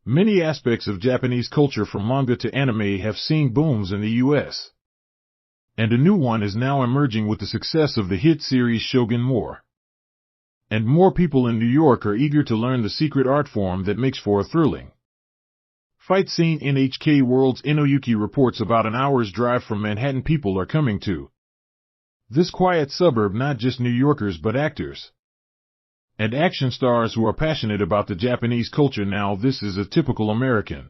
Many aspects of Japanese culture from manga to anime have seen booms in the US. And a new one is now emerging with the success of the hit series Shogun War. And more people in New York are eager to learn the secret art form that makes for a thrilling fight scene. NHK World's Inoyuki reports about an hour's drive from Manhattan people are coming to this quiet suburb, not just New Yorkers but actors and action stars who are passionate about the Japanese culture. Now this is a typical American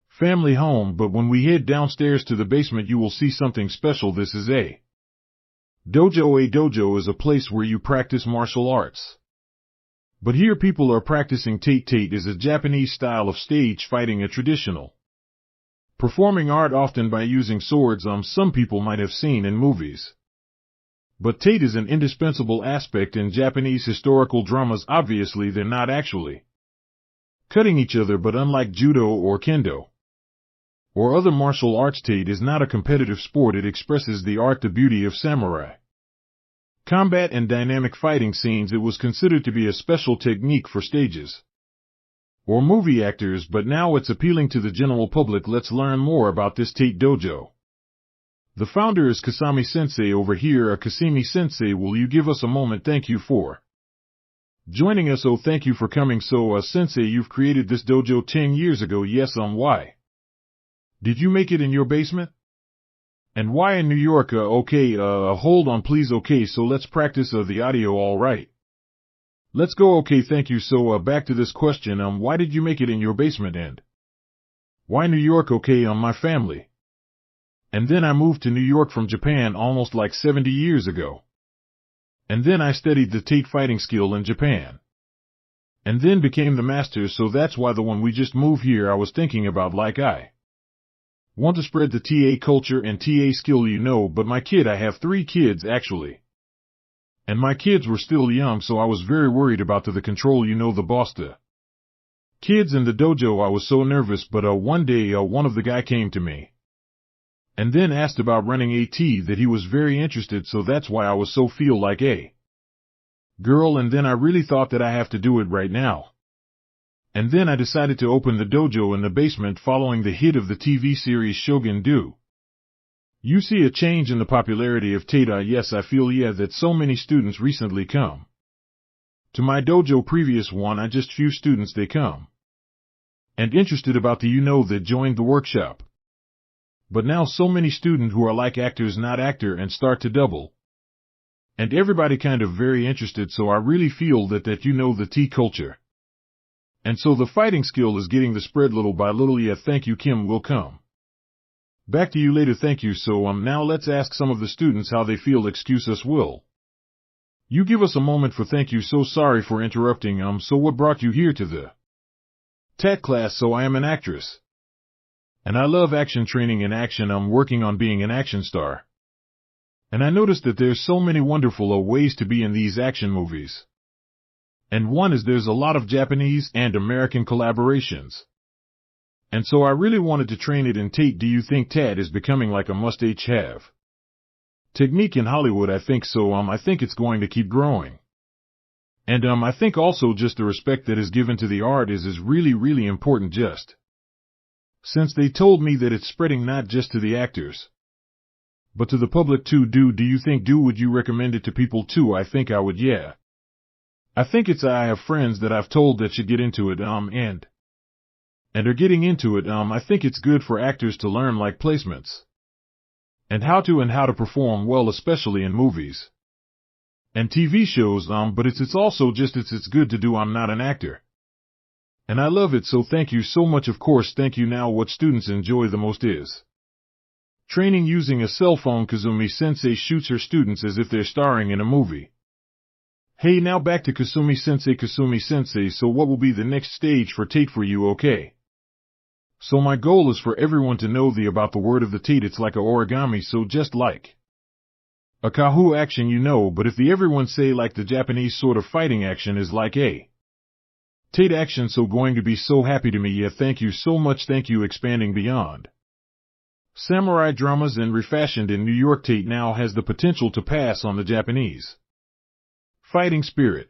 family home, but when we head downstairs to the basement you will see something special. This is a dojo. A dojo is a place where you practice martial arts. But here people are practicing Tate. Tate is a Japanese style of stage fighting, a traditional performing art often by using swords some people might have seen in movies. But Tate is an indispensable aspect in Japanese historical dramas. Obviously they're not actually cutting each other, but unlike judo or kendo or other martial arts, Tate is not a competitive sport. It expresses the art, the beauty of samurai combat and dynamic fighting scenes. It was considered to be a special technique for stages or movie actors, but now it's appealing to the general public. Let's learn more about this Tate dojo. The founder is Kasami Sensei over here. Kasami Sensei, will you give us a moment? Thank you for joining us. Oh, thank you for coming. So, Sensei, you've created this dojo 10 years ago. Yes, why did you make it in your basement? And why in New York? Okay, hold on please. Okay, so let's practice the audio. All right. Let's go. Okay, thank you. So, back to this question. Why did you make it in your basement, and why New York? Okay, my family. And then I moved to New York from Japan almost like 70 years ago. And then I studied the Tate fighting skill in Japan. And then became the master. So that's why when we just moved here I was thinking about, like, I want to spread the TA culture and TA skill, you know, but my kid, I have 3 kids actually. And my kids were still young, so I was very worried about the control, you know, the boss, the kids in the dojo. I was so nervous, but one day one of the guy came to me and then asked about running AT, that he was very interested, so that's why I was so feel like a girl, and then I really thought that I have to do it right now. And then I decided to open the dojo in the basement following the hit of the TV series Shogun. Do you see a change in the popularity of Tate? Yes, I feel that so many students recently come to my dojo. Previous one, I just few students they come and interested about the that joined the workshop. But now so many students who are like actors, not actor, and start to double. And everybody kind of very interested, so I really feel that the T culture. And so the fighting skill is getting the spread little by little. Yeah, thank you, Kim. Will come back to you later. Thank you. So now let's ask some of the students how they feel. Excuse us, will you give us a moment for thank you? So sorry for interrupting. So what brought you here to the Tate class? So I am an actress. And I love action training and action. I'm working on being an action star. And I noticed that there's so many wonderful ways to be in these action movies. And one is there's a lot of Japanese and American collaborations. And so I really wanted to train it in Tate. Do you think Tate is becoming like a must-have technique in Hollywood? I think so. I think it's going to keep growing. And I think also just the respect that is given to the art is really, really important, just since they told me that it's spreading not just to the actors, but to the public too. Do you think, would you recommend it to people too? I think I would, yeah. I think I have friends that I've told that should get into it, and are getting into it. I think it's good for actors to learn, like, placements, and how to perform well, especially in movies and TV shows, but it's also just, it's good to do. I'm not an actor. And I love it, so thank you so much. Of course, thank you. Now what students enjoy the most is training using a cell phone. Kasumi Sensei shoots her students as if they're starring in a movie. Hey, now back to Kasumi Sensei. Kasumi Sensei, so what will be the next stage for Tate for you? Okay. So my goal is for everyone to know about the word of the Tate. It's like a origami, so just like a kahu action, but if everyone say like the Japanese sort of fighting action is like a Tate action, so going to be so happy to me. Yeah, thank you so much. Thank you. Expanding beyond samurai dramas and refashioned in New York, Tate now has the potential to pass on the Japanese fighting spirit.